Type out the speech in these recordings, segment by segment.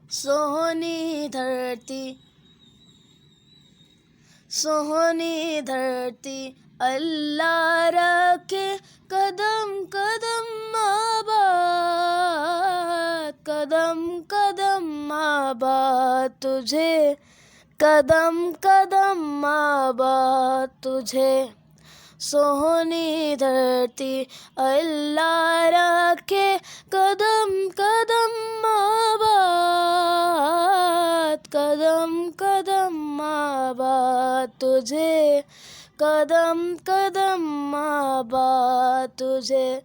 سونی دھرتی سونی دھرتی اللہ رکھے قدم قدم آباد، قدم قدم آباد تجھے، قدم قدم آباد تجھے۔ سونی دھرتی اللہ رکھے قدم قدم آباد، قدم قدم آباد تجھے، قدم قدم آباد تجھے۔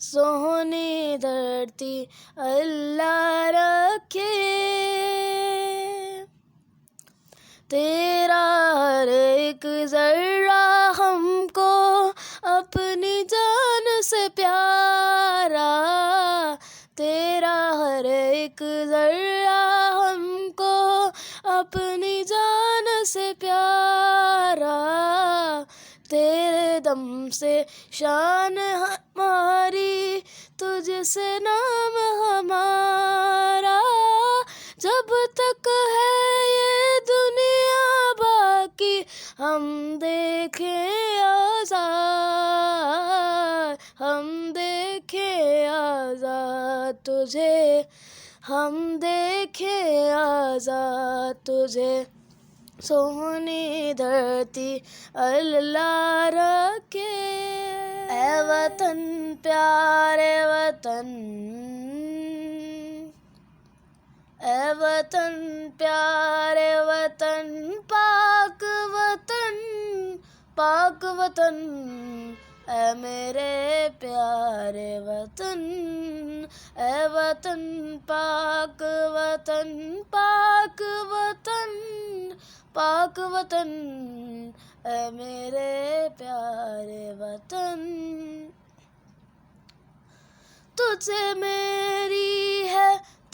سونی دھرتی اللہ رکھے تیرا ہر ایک ذرہ ہم کو اپنی جان سے پیارا، تیرا ہر ایک ذرہ ہم کو اپنی جان سے پیارا، تیرے دم سے شان ہماری، تجھ سے نام ہمارا، جب تک ہے یہ دنیا باقی ہم دیکھیں آزاد، ہم دیکھیں آزاد تجھے، ہم دیکھیں آزاد تجھے۔ سونی دھرتی اللہ رکھے۔ اے وطن پیارے وطن، اے وطن پیارے وطن، پاک وطن، پاک وطن، اے میرے پیارے وطن، اے وطن پاک وطن، پاک وطن، پاک وطن، اے میرے پیارے وطن، تجھ سے میری